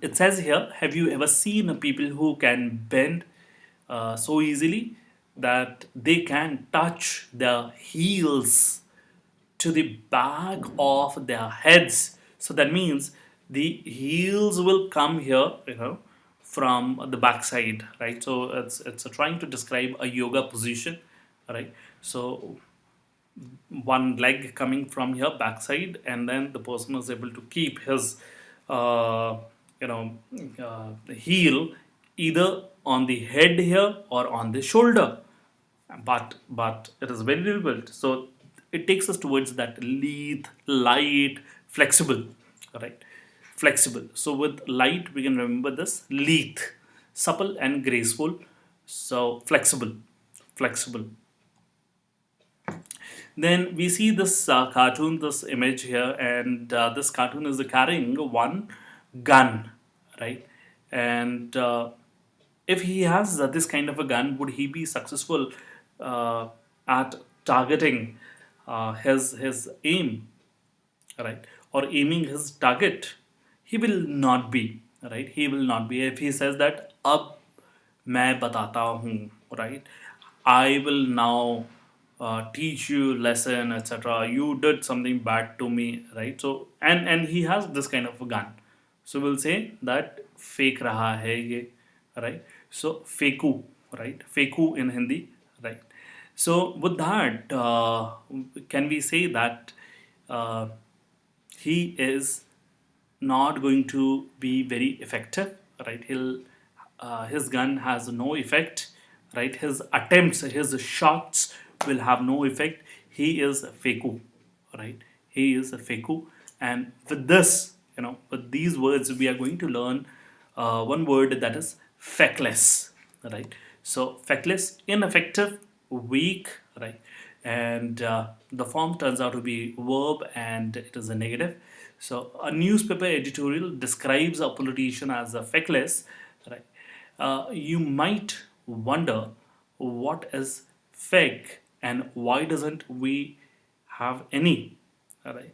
it says here, have you ever seen people who can bend so easily that they can touch their heels to the back of their heads? So that means the heels will come here, from the backside, right? So it's trying to describe a yoga position, right? So one leg coming from here backside, and then the person is able to keep his uh, you know heel either on the head here or on the shoulder, but it is very difficult. So it takes us towards that lithe, light, flexible, right? Flexible. So with light, we can remember this lithe, supple and graceful. So flexible, flexible. Then we see this cartoon, this image here, and this cartoon is carrying one gun, right? And if he has this kind of a gun, would he be successful at targeting his aim, right? Or aiming his target? He will not be, right? He will not be. If he says that, अब मैं बताता हूँ, right? I will now teach you lesson, etc. You did something bad to me, right? So and he has this kind of a gun. So we'll say that fake raha hai ye, right? So feku, right? Feku in Hindi, right? So with that, can we say that uh, he is not going to be very effective, right? His gun has no effect, right? His attempts, his shots will have no effect. He is a faku, right? He is a faku. And with this, with these words, we are going to learn one word, that is feckless, right? So feckless, ineffective, weak, right? And the form turns out to be verb, and it is a negative. So a newspaper editorial describes a politician as a feckless, right? You might wonder, what is fake and why doesn't we have any, all right?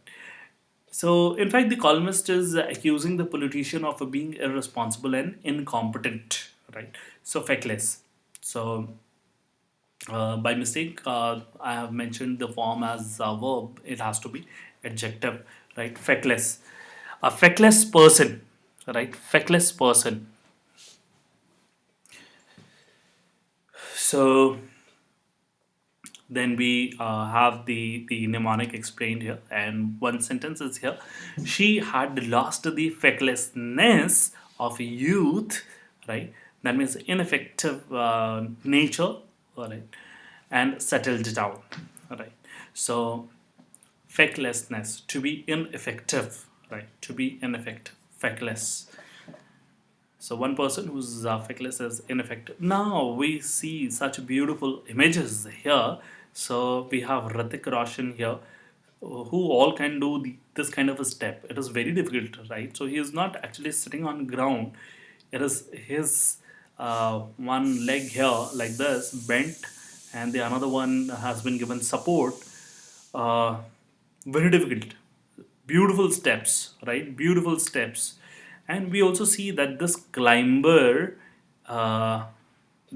So, in fact, the columnist is accusing the politician of being irresponsible and incompetent, right? So, feckless. So, by mistake, I have mentioned the form as a verb. It has to be adjective, right? Feckless. A feckless person, right? Feckless person. So, then we have the mnemonic explained here, and one sentence is here: she had lost the fecklessness of youth, right? That means ineffective nature, all right, and settled down, all right? So fecklessness, to be ineffective, right? To be ineffective, feckless. So one person who's feckless is ineffective. Now we see such beautiful images here. So we have Ratik Roshan here, who all can do this kind of a step. It is very difficult, right? So he is not actually sitting on ground. It is his one leg here like this bent, and the another one has been given support. Uh, Very difficult, beautiful steps, right? Beautiful steps. And we also see that uh,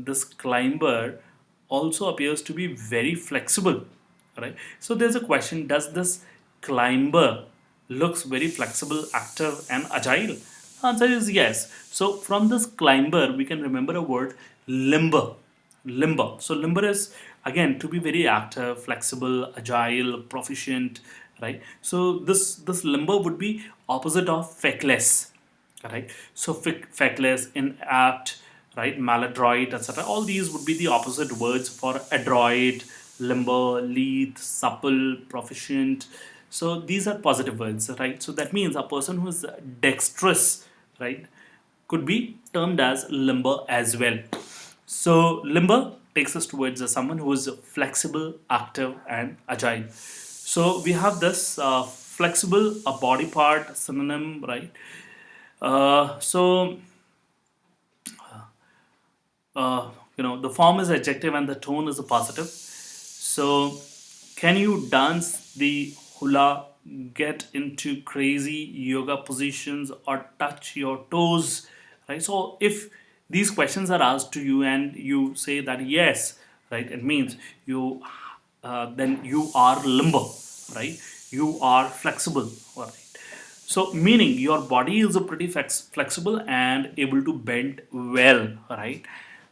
this climber also appears to be very flexible, right? So there's a question: does this climber looks very flexible, active, and agile? Answer is yes. So from this climber, we can remember a word: limber. Limber. So limber is again to be very active, flexible, agile, proficient, right? So this limber would be opposite of feckless, right? So feckless, inapt, right? Maladroit, etc. All these would be the opposite words for adroit, limber, lithe, supple, proficient. So these are positive words, right? So that means a person who is dexterous, right, could be termed as limber as well. So limber takes us towards someone who is flexible, active, and agile. So we have this flexible, a body part synonym, right? So the form is adjective and the tone is a positive. So can you dance the hula, get into crazy yoga positions, or touch your toes? Right. So if these questions are asked to you and you say that yes, right, it means you then you are limber, right? You are flexible, all right? So, meaning your body is a pretty flexible and able to bend well, right?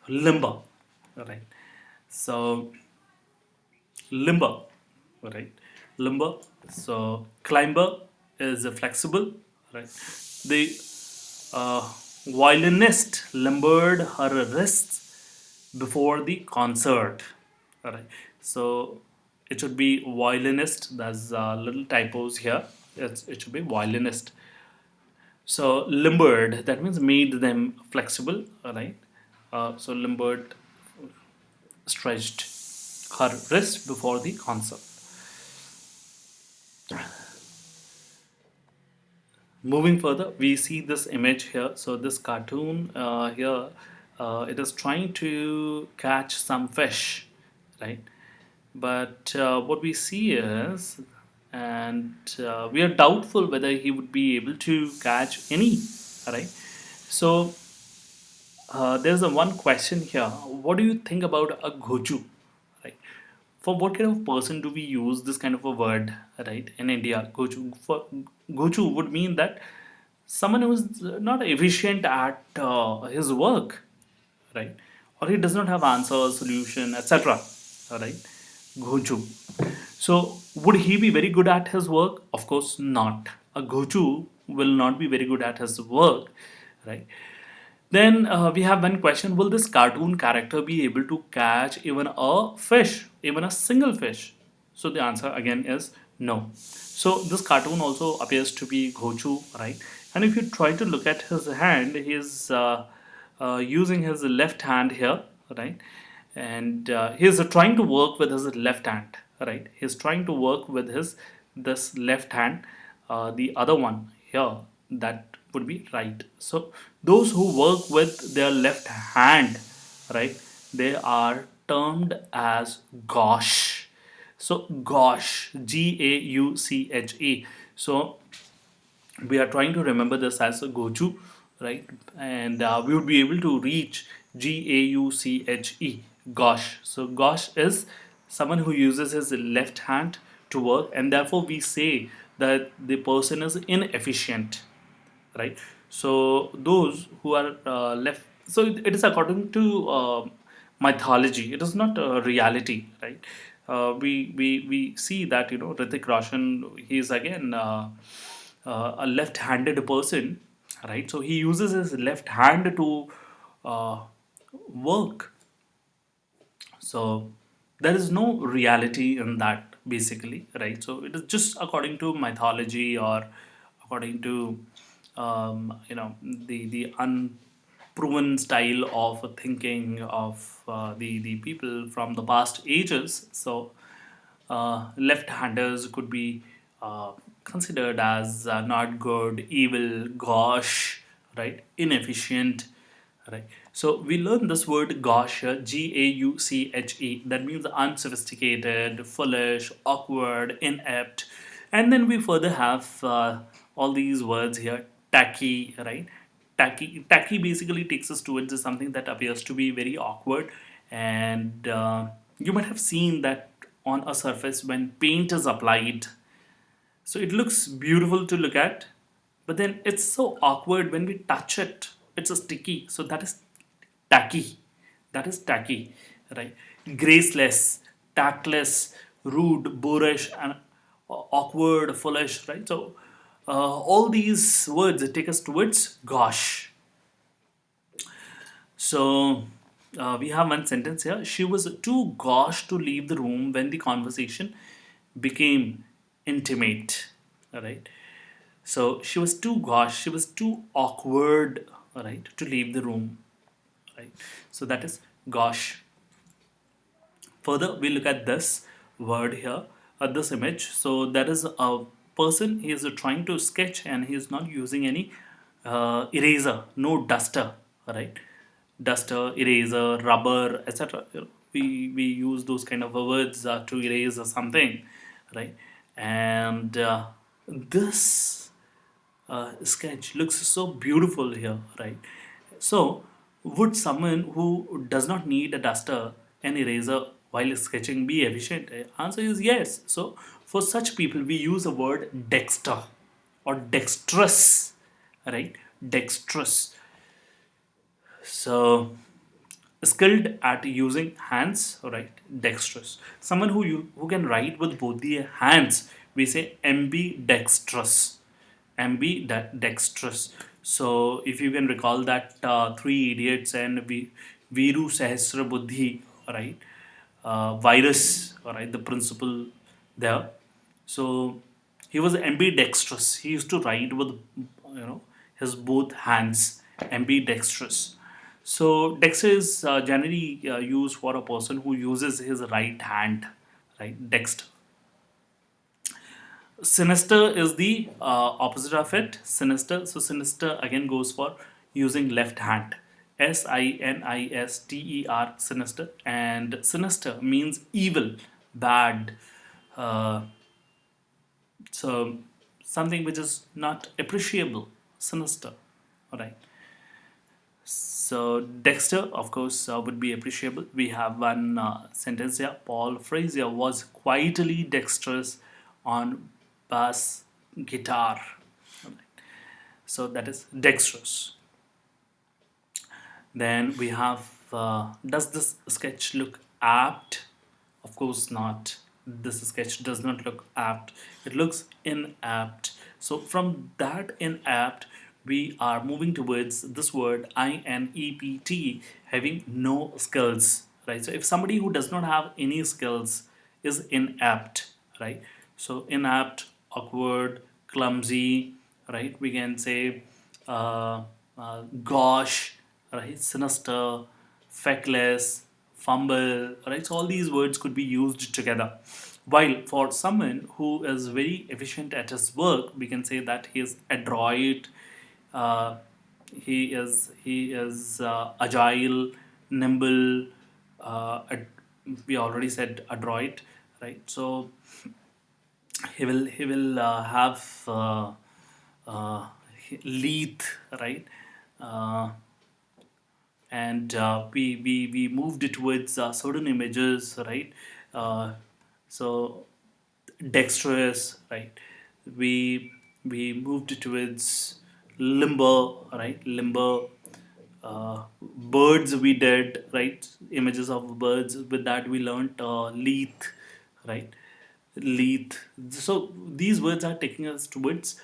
Limber, right? So, limber, right? Limber. So, climber is a flexible, right? The uh, violinist limbered her wrists before the concert, all right? So, it should be violinist. There's little typos here. It should be violinist. So limbered, that means made them flexible, right? So limbered, stretched her wrist before the concert. Moving further, we see this image here. So this cartoon here, it is trying to catch some fish, right? But what we see is, and we are doubtful whether he would be able to catch any, right? So there's a one question here. What do you think about a gochu? Right? For what kind of person do we use this kind of a word, right? In India, gochu. For gochu would mean that someone who is not efficient at his work, right? Or he does not have answer, solution, etc. Right? Gochu. So would he be very good at his work? Of course not. A gochu will not be very good at his work, right? Then we have one question: will this cartoon character be able to catch even a fish, even a single fish? So the answer again is no. So this cartoon also appears to be Gochu, right? And if you try to look at his hand, he is using his left hand here, right? And he is trying to work with his left hand, right? He is trying to work with his this left hand, the other one here, that would be right. So those who work with their left hand, right, they are termed as gosh. So gosh, Gauche. So we are trying to remember this as a gochu, right? And we would be able to reach Gauche. Gosh. So gosh is someone who uses his left hand to work, and therefore we say that the person is inefficient, right? So those who are left, so it is according to mythology. It is not a reality, right? We see that Hrithik Roshan, he is again a left-handed person, right? So he uses his left hand to uh, work. So there is no reality in that, basically, right? So it is just according to mythology, or according to the proven style of thinking of the people from the past ages. So left-handers could be considered as not good, evil, gauche, right? Inefficient, right? So we learn this word gauche, Gauche. That means unsophisticated, foolish, awkward, inept, and then we further have all these words here, tacky, right? Tacky basically takes us towards something that appears to be very awkward, and you might have seen that on a surface when paint is applied, so it looks beautiful to look at, but then it's so awkward when we touch it. It's a sticky, so that is tacky. That is tacky, right? Graceless, tactless, rude, boorish, and awkward, foolish, right? So all these words take us towards gosh. So we have one sentence here. She was too gauche to leave the room when the conversation became intimate. All right. So she was too gauche. She was too awkward. All right, to leave the room. Right. So that is gauche. Further, we look at this word here, this image. So there is a person. He is trying to sketch, and he is not using any eraser, no duster, right? Duster, eraser, rubber, etc. We use those kind of words to erase something, right? And this sketch looks so beautiful here, right? So, would someone who does not need a duster and eraser while sketching be efficient? Answer is yes. So, for such people, we use the word dexter or dexterous, right? Dexterous. So, skilled at using hands, right? Dexterous. Someone who can write with both the hands, we say ambidextrous. Ambidextrous. So if you can recall that Three Idiots and Viru Sahasra Buddhi, right? Virus, right? The principle there. So he was ambidextrous. He used to write with, his both hands. Ambidextrous. So dexter is generally used for a person who uses his right hand, right? Dexter. Sinister is the opposite of it. Sinister. So sinister again goes for using left hand. Sinister. Sinister. And sinister means evil, bad. Uh, so something which is not appreciable. Sinister. All right. So Dexter, of course, would be appreciable. We have one sentence here. Paul Frazier was quietly dexterous on bass guitar. So that is dexterous. Then we have, does this sketch look apt? Of course not. This sketch does not look apt. It looks inapt. So from that inapt, we are moving towards this word inept, having no skills, right? So if somebody who does not have any skills is inept, right? So inapt, awkward, clumsy, right? We can say gosh, right? Sinister, feckless, fumble, right? So all these words could be used together. While for someone who is very efficient at his work, we can say that he is adroit, uh, he is agile, nimble. We already said adroit, right? So he will have uh, leth, right? Uh, and we moved towards certain images, right? Uh, so dexterous, right? We we moved towards limbo, right? Limbo. Birds we did, right? Images of birds. With that we learned leth, right? Leth. So these words are taking us towards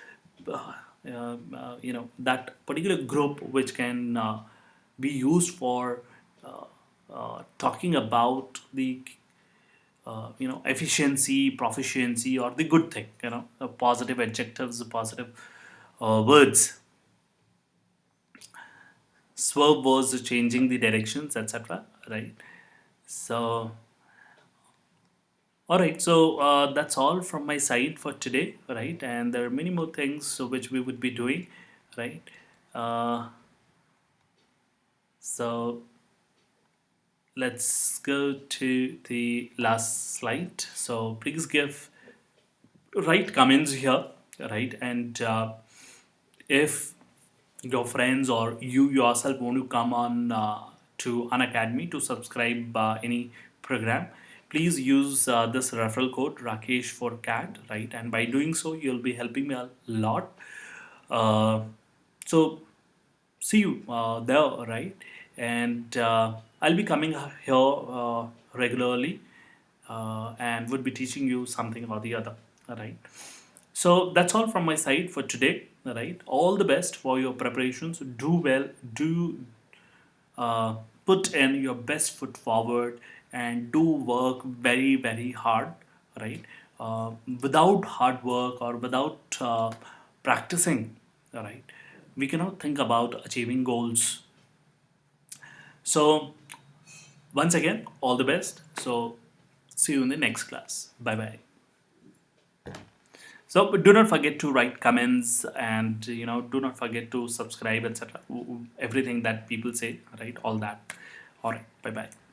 that particular group which can be used for talking about the efficiency, proficiency, or the good thing, positive adjectives, positive words. swerve was changing the directions, etc. Right. So, all right. So that's all from my side for today. Right. And there are many more things which we would be doing. Right. Uh, so let's go to the last slide. So please give write comments here. Right. And if your friends or you yourself want to come on to Unacademy to subscribe any program, please use this referral code Rakesh for CAT, right? And by doing so, you'll be helping me a lot. So see you there, right? And I'll be coming here regularly and would be teaching you something or the other, right? So that's all from my side for today, right? All the best for your preparations. Do well, do uh, put in your best foot forward and do work very, very hard, right? Without hard work or without practicing, right, we cannot think about achieving goals. So, once again, all the best. So, see you in the next class. Bye bye. So do not forget to write comments and do not forget to subscribe, etc. Everything that people say, right? All that. All right. Bye bye.